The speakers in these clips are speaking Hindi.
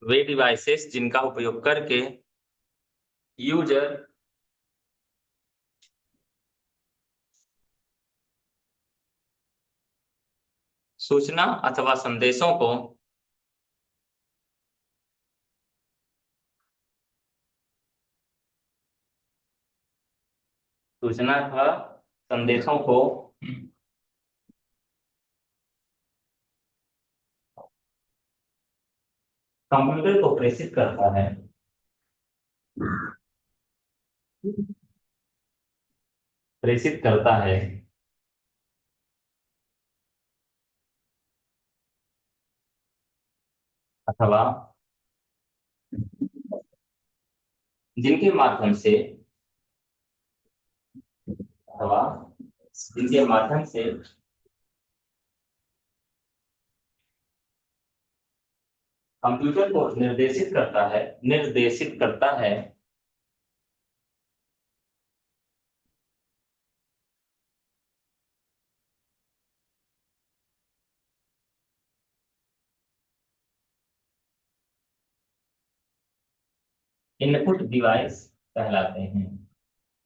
वे डिवाइसेस जिनका उपयोग करके यूजर सूचना अथवा संदेशों को सूचना अथवा संदेशों को कंप्यूटर को प्रेषित करता है प्रेषित करता है अथवा जिनके माध्यम से अथवा जिनके माध्यम से कंप्यूटर को निर्देशित करता है इनपुट डिवाइस कहलाते हैं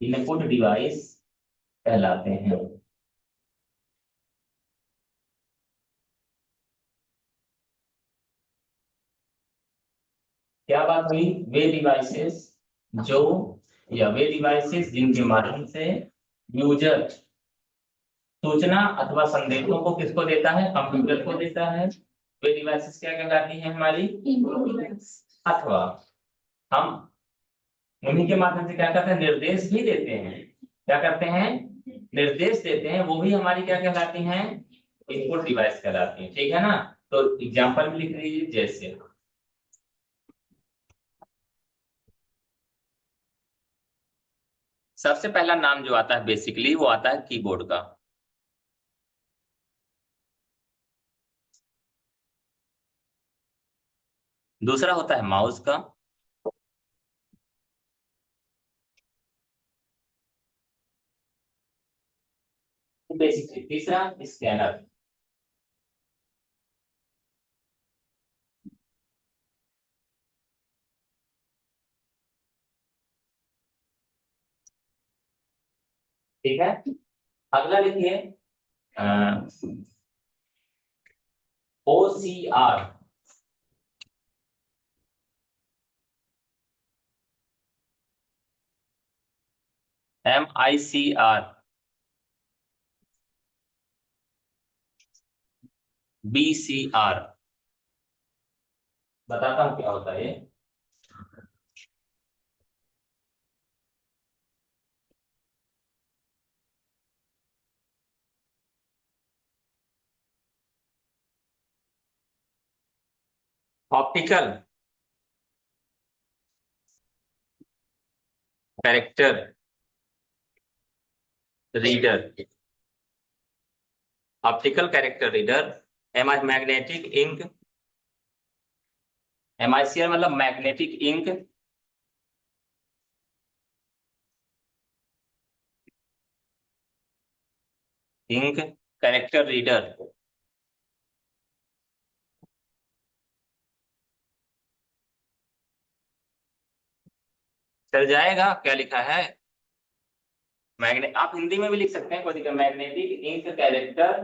इनपुट डिवाइस कहलाते हैं। क्या बात हुई? वे डिवाइसेस जो या वे डिवाइसेस जिनके माध्यम से यूजर सूचना अथवा संदेशों को किसको देता है? कंप्यूटर को देता है। वे डिवाइसेस क्या कहलाती हैं हमारी? अथवा हम उन्हीं के माध्यम से क्या करते हैं? निर्देश भी देते हैं। क्या करते हैं? निर्देश देते हैं। वो भी हमारी क्या कहलाती हैं? इनपुट डिवाइस कहलाती हैं। ठीक है ना? तो एग्जांपल भी लिख लीजिए। जैसे सबसे पहला नाम जो आता है बेसिकली वो आता है कीबोर्ड का। दूसरा होता है माउस का। बेसिकली तीसरा स्कैनर। ठीक है। अगला लिखिए OCR। MICR। BCR। बताता हूं क्या होता है ये। Optical character reader. Optical character reader. Magnetic ink. MICR मतलब मैग्नेटिक इंक कैरेक्टर रीडर। चल जाएगा? क्या लिखा है? आप हिंदी में भी लिख सकते हैं, कोई दिक्कत। Magnetic ink character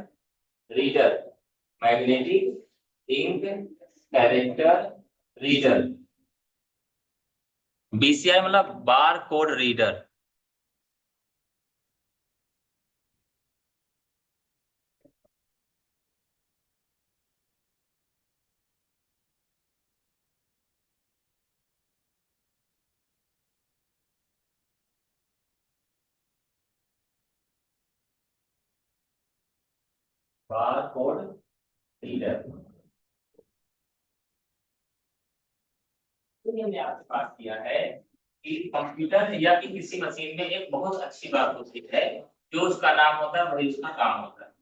reader. Magnetic ink character reader. BCR मतलब bar code reader. Bar code reader. तो ये हमने आपके पास किया है कि कंप्यूटर या कि किसी मशीन में एक बहुत अच्छी बात होती है, जो उसका नाम होता है वही उसका काम होता है।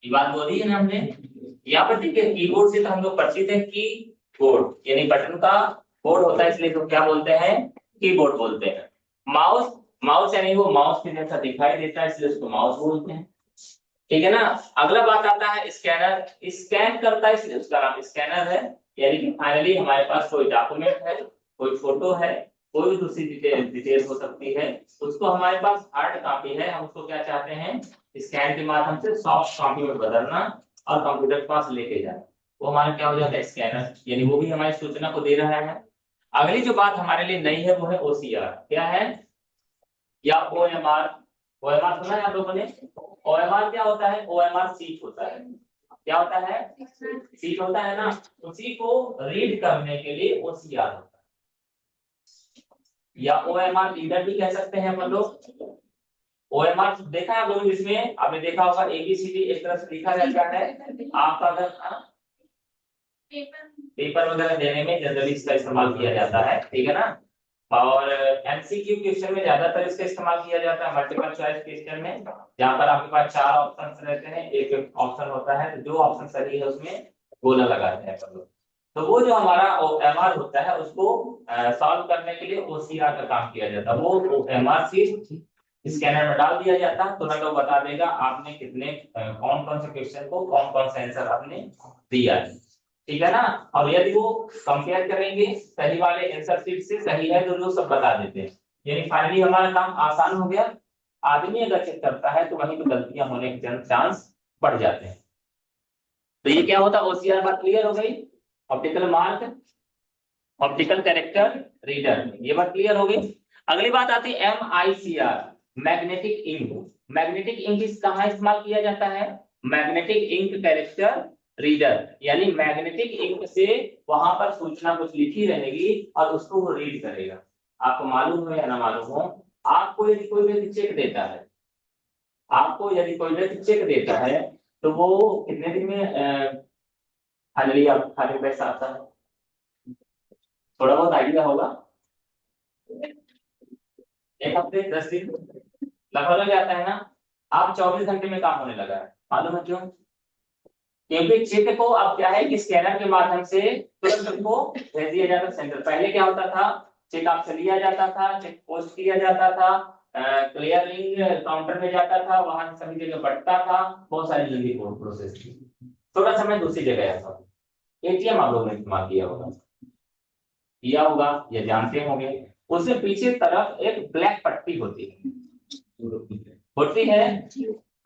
ये बात बोली है ना हमने। यहाँ पर देखिए कीबोर्ड से तो हम लोग परिचित है। कीबोर्ड यानी बटन का बोर्ड होता है, इसलिए तो क्या बोलते हैं? कीबोर्ड बोलते हैं। माउस, माउस यानी वो माउस के जैसा दिखाई देता है, इसलिए उसको माउस बोलते हैं। ठीक है ना। अगला बात आता है स्कैनर, स्कैन करता है इसलिए उसका नाम स्कैनर है। यानी कि फाइनली हमारे पास कोई डॉक्यूमेंट है, कोई फोटो है, कोई भी दूसरी डिटेल हो सकती है, उसको हमारे पास हार्ड कॉपी है, हम उसको क्या चाहते हैं स्कैन के माध्यम से सॉफ्ट कॉपी में बदलना और कंप्यूटर के पास लेके जाना, वो हमारा क्या हो जाता है स्कैनर, यानी वो भी हमारी सूचना को दे रहा है। अगली जो बात हमारे लिए नई है वो है ओसीआर। क्या है, या ओएमआर। ओएमआर सुना है आप लोगों ने। ओएमआर क्या होता है, ओएमआर सीट होता है। क्या होता है, सीट होता है ना, उसी को रीड करने के लिए ओसीआर होता है, या ओएमआर रीडर भी कह सकते हैं अपन लोग। ओएमआर देखा है आप लोगों ने, इसमें आपने देखा होगा एबीसीडी एक तरह से लिखा रहता है। आपका अगर पेपर वगैरह देने में जनरली इसका इस्तेमाल किया जाता है, ठीक है ना। और एमसीक्यू क्वेश्चन में ज्यादातर इसका इस्तेमाल किया जाता है, मल्टीपल चॉइस क्वेश्चन में, जहां पर आपके पास 4 ऑप्शंस रहते हैं, एक ऑप्शन होता है, तो जो ऑप्शन सही है उसमें गोला लगाते हैं अपन लोग। तो वो जो हमारा ओएमआर होता है उसको सॉल्व करने के लिए ओसीआर का काम किया जाता है। वो ओएमआर सीट स्कैनर में डाल दिया जाता है, तुरंत वो बता देगा आपने कितने कौन कौन से क्वेश्चन को कौन कौन सा आंसर आपने दिया है, ठीक है ना। और यदि वो कंपेयर करेंगे सही वाले आंसर शीट से, सही है तो वो सब बता देते हैं, यानी फाइनली हमारा काम आसान हो गया। आदमी अगर चेक करता है तो वहीं पे गलतियां होने के चांस बढ़ जाते हैं। तो ये क्या होता है, ओसीआर बात क्लियर हो गई। Optical mark, optical character reader, ये बात क्लियर हो गई। अगली बात आती है MICR, magnetic ink. Magnetic ink कहाँ इस्तेमाल किया जाता है, मैग्नेटिक इंक कैरेक्टर रीडर, यानी मैग्नेटिक इंक से वहां पर सूचना कुछ लिखी रहेगी और उसको वो रीड करेगा। आपको मालूम हो या ना मालूम हो, आपको यदि कोई व्यक्ति चेक देता है, आपको यदि कोई व्यक्ति चेक देता है तो वो कितने दिन में फाइनली आप खाते में पैसा आता है, थोड़ा बहुत आइडिया होगा। 1 हफ्ते 10 दिन लगभग लग जाता है ना। आप 24 घंटे में काम होने लगा है, मालूम है क्यों, क्योंकि चेक को अब क्या है कि स्कैनर के माध्यम से तुरंत उनको भेज दिया जाता है सेंटर। पहले क्या होता था, चेक आपसे लिया जाता था, चेक पोस्ट किया जाता था, क्लियरिंग काउंटर में जाता था, वहां सभी जगह बढ़ता था, बहुत सारी लंबी प्रोसेस थी, थोड़ा समय दूसरी जगह आता था। एटीएम आप लोगों ने इस्तेमाल किया होगा या जानते होंगे। उसमें पीछे तरफ एक ब्लैक पट्टी होती है।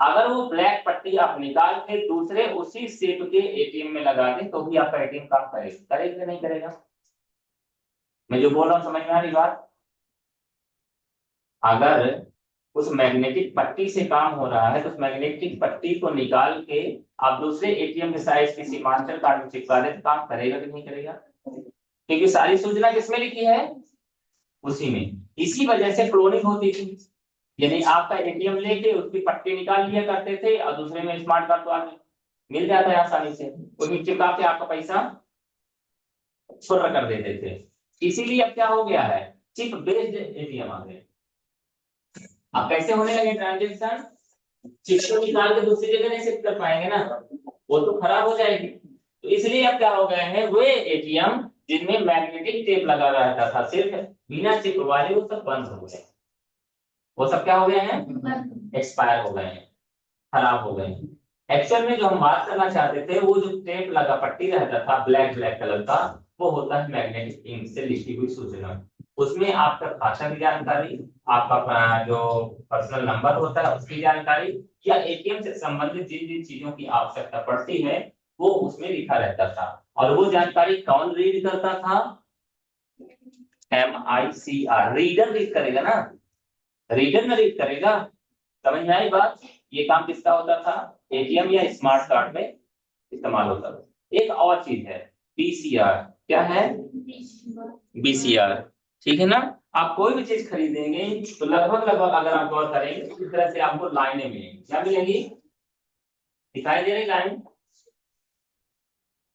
अगर वो ब्लैक पट्टी आप निकाल के दूसरे उसी शेप के एटीएम में लगा दें तो भी आपका एटीएम काम करेगा, करेगा नहीं करेगा, मैं जो बोल रहा हूँ समझ में आ रही बात। अगर उस मैग्नेटिक पट्टी से काम हो रहा है तो उस मैग्नेटिक पट्टी को निकाल के आप दूसरे एटीएम के साइज किसी मास्टर कार्ड में चिपका दें तो काम करेगा कि नहीं करेगा, क्योंकि सारी सूचना किसमें लिखी है, उसी में। इसी वजह से क्लोनिंग होती थी, यानी आपका एटीएम लेके उसकी पट्टी निकाल लिया करते थे और दूसरे में स्मार्ट कार्ड तो आगे मिल जाता है आसानी से, उसमें चिपका के आपका पैसा छुर्र कर देते थे। इसीलिए अब क्या हो गया है, चिप बेस्ड एटीएम आ गए। अब कैसे होने लगे ट्रांजेक्शन, चिप को निकाल के दूसरी जगह नहीं शिफ्ट कर पाएंगे ना, वो तो खराब हो जाएगी। तो इसलिए अब क्या हो गए हैं, वे एटीएम जिनमें मैग्नेटिक टेप लगा रहता था सिर्फ बिना चिप वाले, वो सब बंद हो गए। वो सब क्या हो गए हैं, एक्सपायर हो गए हैं, खराब हो गए हैं। एक्चुअल में जो हम बात करना चाहते थे, वो जो टेप लगा पट्टी रहता था ब्लैक ब्लैक कलर का, वो होता है मैग्नेटिक इंक से लिखी हुई सूचना। उसमें आपका खाता की जानकारी, आपका जो पर्सनल नंबर होता है उसकी जानकारी, या एटीएम से संबंधित जिन जिन चीजों की आवश्यकता पड़ती है वो उसमें लिखा रहता था। और वो जानकारी कौन रीड करता था, MICR रीडर रीड करेगा ना, रीडर में रीड करेगा। समझ में आई बात, ये काम किसका होता था, एटीएम या स्मार्ट कार्ड में इस्तेमाल होता था। एक और चीज है बीसीआर, क्या है, बीसीआर, ठीक है ना। आप कोई भी चीज खरीदेंगे तो लगभग लगभग अगर आप गौर करेंगे तो इस तरह से आपको लाइनें मिलेंगी, क्या मिलेंगी, दिखाई दे रही लाइन,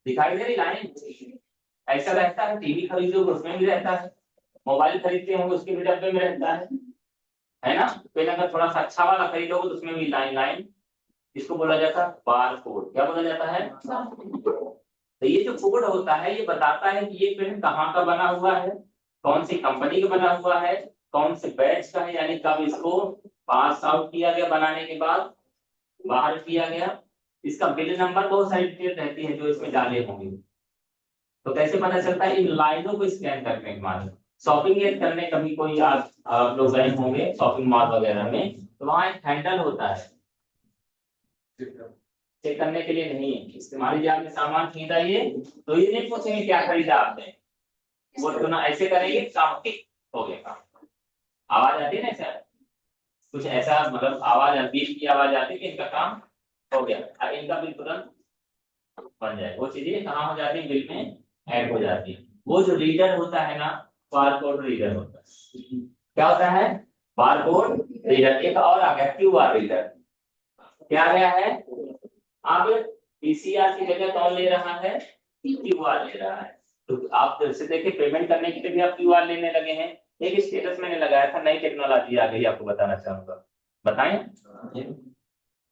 दिखाई दे रही लाइन। ऐसा रहता है, टीवी खरीदो उसमें भी रहता है, मोबाइल खरीदते होंगे उसके भी डब्बे में रहता है ना। पहले अगर थोड़ा सा अच्छा वाला खरीदोगे तो उसमें भी लाइन लाइन, इसको बोला जाता है बार कोड। क्या बोला जाता है, तो ये जो कोड होता है ये बताता है कि ये पेन कहाँ का बना हुआ है, कौन सी कंपनी का बना हुआ है, कौन से बैच का है, यानी कब इसको पास आउट किया गया बनाने के बाद, बाहर किया गया। इसका बिल नंबर बहुत सारी डिटेल रहती है जो इसमें डाले होंगे। तो कैसे पता चलता है? इन लाइनों को स्कैन करने के बाद शॉपिंग करने कभी कोई आप लोग गए होंगे शॉपिंग मॉल वगैरह में, तो वहाँ एक हैंडल होता है चेक करने के लिए। नहीं है इस्तेमाल लीजिए, आपने सामान खरीदा ये, तो ये नहीं पूछेंगे क्या खरीदा आपने, वो तो ना ऐसे करेंगे काम टिक हो गया काम। आवाज आती है ना सर, कुछ ऐसा मतलब आवाज बीप की आवाज आती है कि इनका काम हो गया, और इनका बिल तुरंत बन जाए। वो चीजें कहाँ हो जाती है? बिल में ऐड हो जाती है। वो जो रीडर होता है ना, बारकोड रीडर होता है। क्या होता है? Barcode reader. एक और आ गया क्यूआर रीडर। क्या आ गया है? अब पीसीआर की जगह कौन ले रहा है? क्यूआर ले रहा है। तो आप जैसे देखिए पेमेंट करने के लिए भी आप क्यूआर लेने लगे हैं। एक स्टेटस मैंने लगाया था, नई टेक्नोलॉजी आ गई, आपको बताना चाहूंगा। बताएं।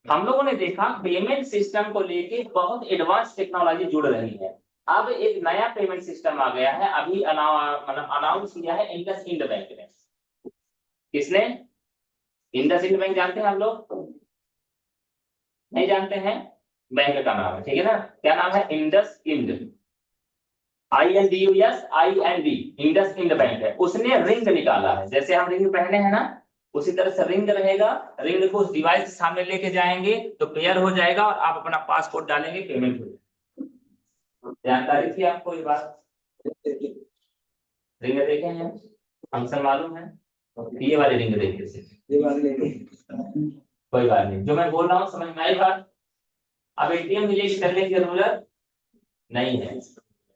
हम लोगों ने देखा पेमेंट सिस्टम को लेके बहुत एडवांस टेक्नोलॉजी जुड़ रही है। अब एक नया पेमेंट सिस्टम आ गया है, अभी मतलब अनाउंस किया है इंडस इंड बैंक ने। किसने? इंडस इंड बैंक जानते हैं आप लोग? नहीं जानते हैं? बैंक का नाम है, ठीक है ना? क्या नाम है? IndusInd. INDUS IndusInd bank है। उसने रिंग निकाला है, जैसे हम रिंग पहने हैं ना, उसी तरह से रिंग रहेगा। रिंग को उस डिवाइस के सामने लेके जाएंगे तो पेयर हो जाएगा और आप अपना पासपोर्ट डालेंगे, पेमेंट हो जाएगा। जानकारी थी आपको ये बात? रिंग देखे हैं? फंक्शन मालूम है? ये वाले रिंग देखे थे? कोई बात नहीं, जो मैं बोल रहा हूँ समझ में आई बात? अब एटीएम विलेज करने की जरूरत नहीं है।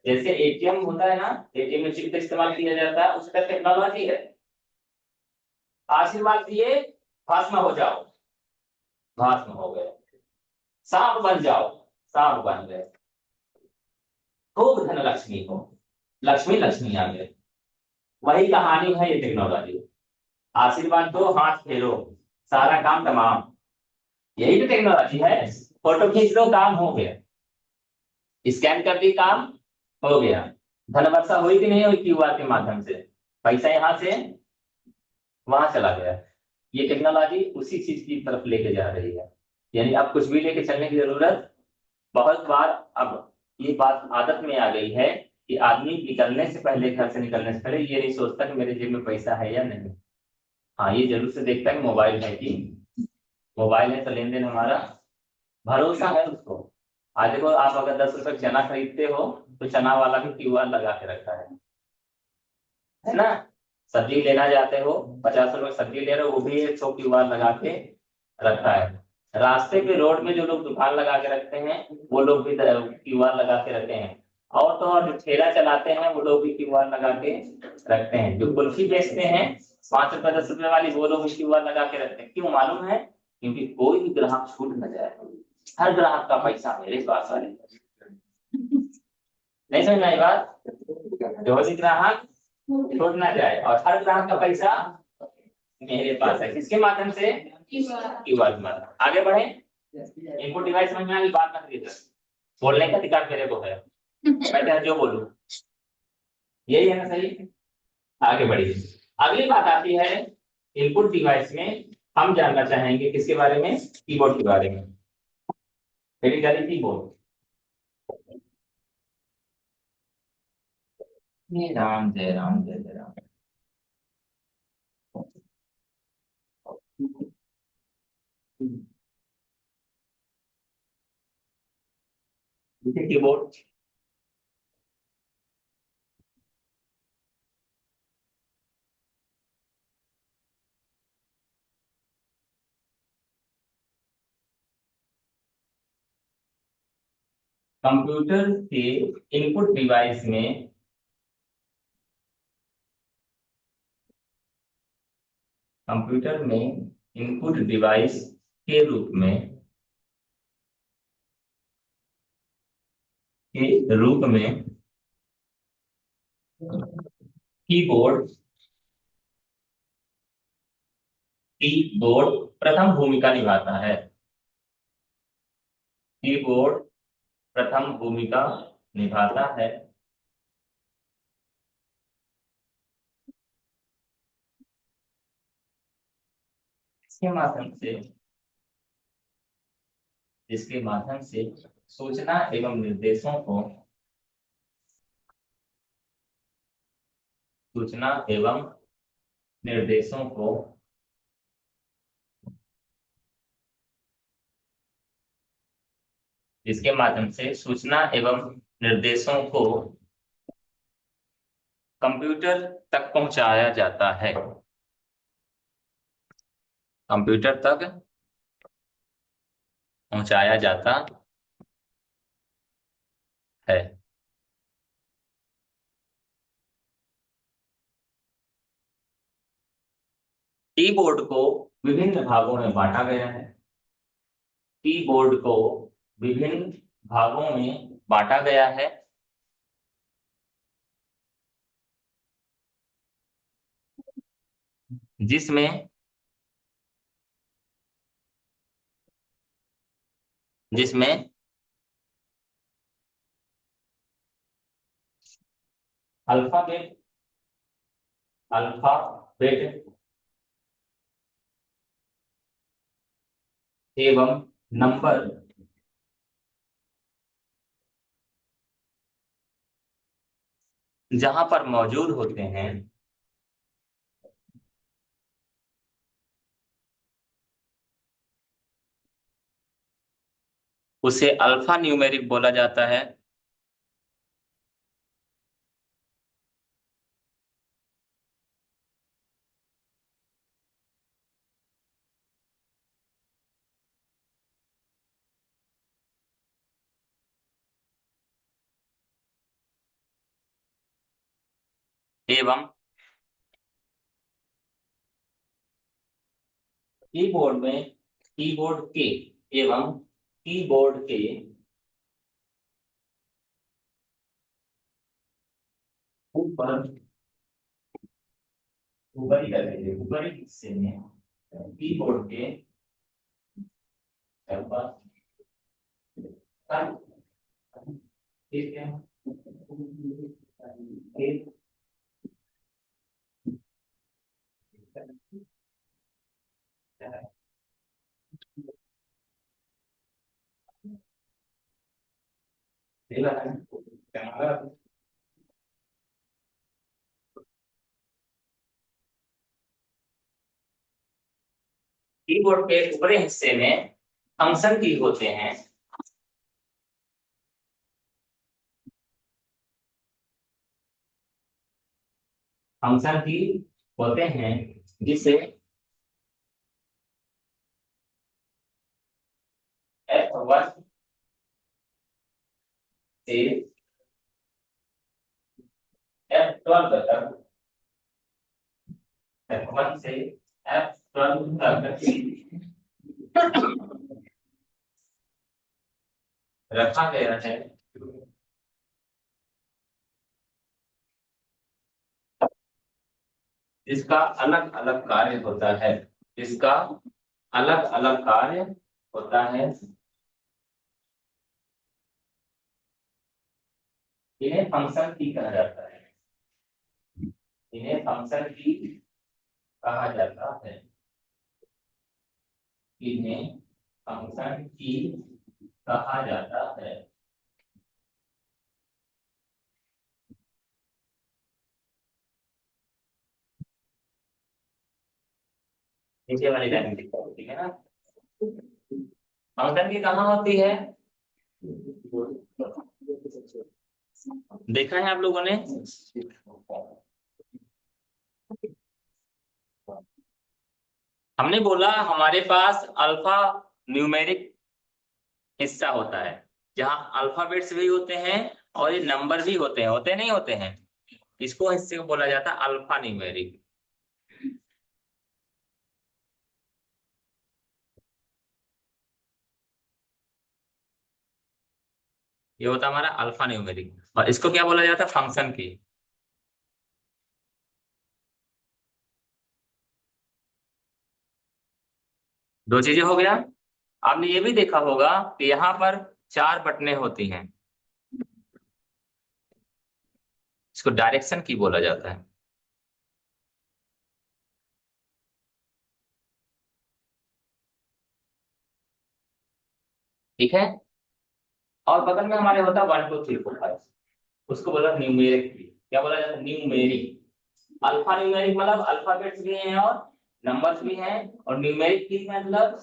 जैसे एटीएम होता है ना, एटीएम में चिप का इस्तेमाल किया जाता है, उसका टेक्नोलॉजी है। आशीर्वाद दिए, भस्म हो जाओ, भस्म हो गए। सांप बन जाओ, सांप बन गए। खूब धन लक्ष्मी हो, लक्ष्मी लक्ष्मी आ गए। वही कहानी है ये टेक्नोलॉजी। आशीर्वाद दो, हाथ फेरो, सारा काम तमाम। यही तो टेक्नोलॉजी है। फोटो खींच लो, काम हो गया। स्कैन कर दी, काम हो गया। धन वर्षा हुई कि नहीं हुई क्यूआर के माध्यम से? पैसा यहाँ से वहां चला गया। ये टेक्नोलॉजी उसी चीज की तरफ लेके जा रही है। यानी अब कुछ भी लेके चलने की जरूरत, बहुत बार अब ये बात आदत में आ गई है कि आदमी निकलने से पहले, घर से निकलने से पहले ये नहीं सोचता कि मेरे जेब में पैसा है या नहीं। हाँ ये जरूर से देखता है मोबाइल है कि, मोबाइल है तो लेन देन हमारा, भरोसा है उसको। आज देखो आप अगर 10 रुपए चना खरीदते हो, तो चना वाला भी क्यूआर लगा के रखा है ना? सब्जी लेना जाते हो, 50 रुपए सब्जी ले रहे हो, वो भी एक सौ क्यूआर लगा के रखा है। रास्ते पे रोड में जो लोग दुकान लगा के रखते हैं, वो लोग भी क्यूआर लगा के रखते हैं। और तो और जो ठेला चलाते हैं वो लोग भी क्यूआर लगा के रखते हैं। जो कुल्फी बेचते हैं 5 रुपए 10 रुपए वाली, वो लोग भी क्यूआर लगा के रखते हैं। क्यों मालूम है? क्योंकि कोई भी ग्राहक छूट न जाए। हर ग्राहक का पैसा मेरे पास आए। नहीं समझ में आई बात? जो भी ग्राहक छूट ना जाए, और हर ग्राहक का पैसा मेरे पास है। किसके माध्यम से? क्यूआर के माध्यम। आगे बढ़े। इनपुट डिवाइस समझ में आ गई बात? ना करिए सर, बोलने का अधिकार मेरे को है, मैं चाहे जो बोलूं। यही है ना सही? आगे बढ़िए। अगली बात आती है इनपुट डिवाइस में, हम जानना चाहेंगे किसके बारे में? कीबोर्ड के बारे में। Basically keyboard. राम जय राम, जय जय राम। देखिए कीबोर्ड, कंप्यूटर के इनपुट डिवाइस में, कंप्यूटर में इनपुट डिवाइस के रूप में, कीबोर्ड, कीबोर्ड प्रथम भूमिका निभाता है। कीबोर्ड प्रथम भूमिका निभाता है। इसके माध्यम से जिसके माध्यम से सूचना एवं निर्देशों को सूचना एवं निर्देशों को जिसके माध्यम से सूचना एवं निर्देशों को कंप्यूटर तक पहुंचाया जाता है। कंप्यूटर तक पहुंचाया जाता है। कीबोर्ड को विभिन्न भागों में बांटा गया है। कीबोर्ड को विभिन्न भागों में बांटा गया है। जिसमें जिसमें अल्फाबेट अल्फाबेट एवं नंबर जहां पर मौजूद होते हैं उसे अल्फा न्यूमेरिक बोला जाता है। एवं कीबोर्ड के एवं कीबोर्ड के ऊपर ऊपरी कर दीजिए ऊपरी हिस्से में कीबोर्ड के ठीक है। कीबोर्ड के ऊपरी हिस्से में फंक्शन की होते हैं। फंक्शन की होते हैं जिसे F1 से F12 तक F1 से F12 तक रखा गया है। जिसका अलग अलग कार्य होता है। जिसका अलग अलग कार्य होता है। इन्हें फंक्शन की कहा जाता है। इन्हें फंक्शन की कहा जाता है। इन्हें फंक्शन की कहा जाता है। नीचे वाली लाइन में लिखा है, ठीक है ना। फंक्शन की कहाँ होती है, देखा है आप लोगों ने। हमने बोला हमारे पास अल्फा न्यूमेरिक हिस्सा होता है जहां अल्फाबेट्स भी होते हैं और ये नंबर भी होते नहीं होते हैं। इसको हिस्से को बोला जाता है अल्फा न्यूमेरिक। ये होता है हमारा अल्फा न्यूमेरिक और इसको क्या बोला जाता है, फंक्शन की। दो चीजें हो गया। आपने ये भी देखा होगा कि यहाँ पर चार बटनें होती हैं। इसको डायरेक्शन की बोला जाता है। ठीक है। और बगल में हमारे होता है 1 2 3 4 5, उसको बोला न्यूमेरिक ट्री। क्या बोला जाता है? न्यूमेरिक। अल्फा न्यूमेरिक मतलब अल्फाबेट्स भी हैं और नंबर्स भी हैं, और न्यूमेरिक की मतलब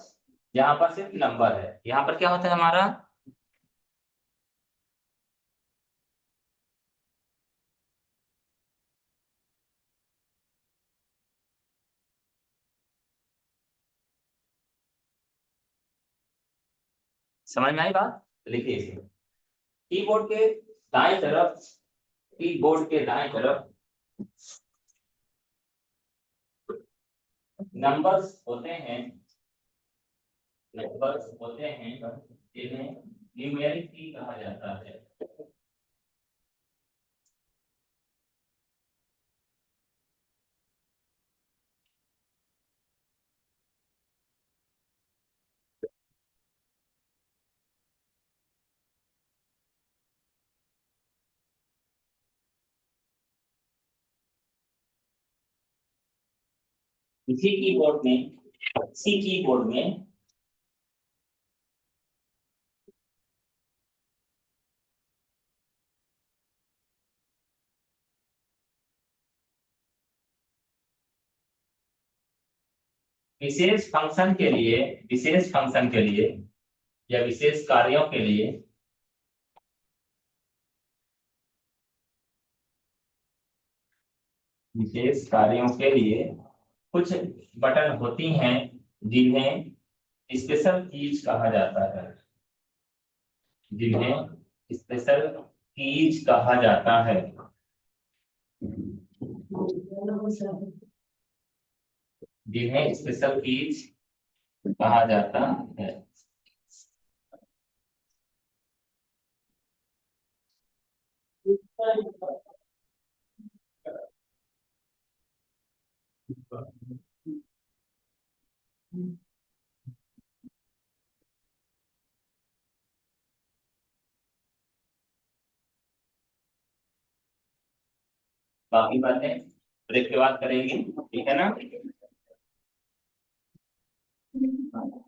यहाँ पर सिर्फ नंबर है। यहाँ पर क्या होता है हमारा? समझ में आई बात? तो लिखिए इसे। कीबोर्ड के दाएं तरफ, कीबोर्ड के दाएं तरफ नंबर्स होते हैं, नंबर्स होते हैं जिन्हें न्यूमेरिक की कहा जाता है। इसी कीबोर्ड में, इसी कीबोर्ड में विशेष फंक्शन के लिए, विशेष फंक्शन के लिए या विशेष कार्यों के लिए, विशेष कार्यों के लिए कुछ बटन होती हैं जिन्हें स्पेशल कीज कहा जाता है, जिन्हें स्पेशल कीज कहा जाता है, जिन्हें स्पेशल कीज कहा जाता है। बाकी बातें ब्रेक के बाद करेंगे, ठीक है ना?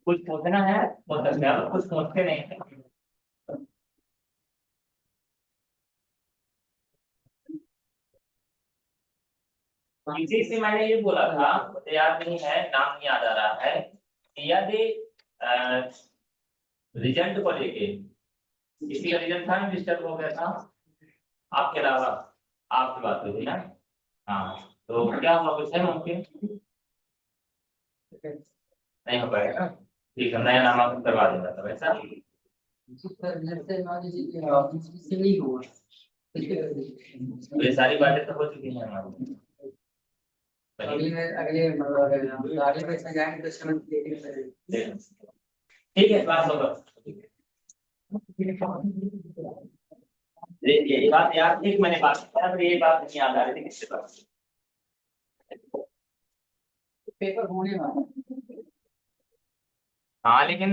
कुछ पूछना है तो सकते हैं, कुछ पूछते नहीं है। इसी से मैंने ये बोला था, मुझे याद नहीं है, नाम नहीं याद आ रहा है, कि यदि रिजल्ट को लेके किसी का रिजल्ट था, डिस्टर्ब हो गया था आपके अलावा, आपकी बात हुई थी ना? हाँ, तो क्या हुआ, कुछ है मुमकिन? नहीं हो पाएगा। ठीक है, नया नामांकन करवा देगा तब ऐसा। तो ये सारी बातें तो हो चुकी हैं हमारी। अगले मतलब आगे में जाएंगे तो समझ लेंगे। ठीक है, क्लास होगा। ये बात याद थी, मैंने बात किया, पर ये बात नहीं याद आ रही थी किससे बात। पेपर होने वाला। हाँ लेकिन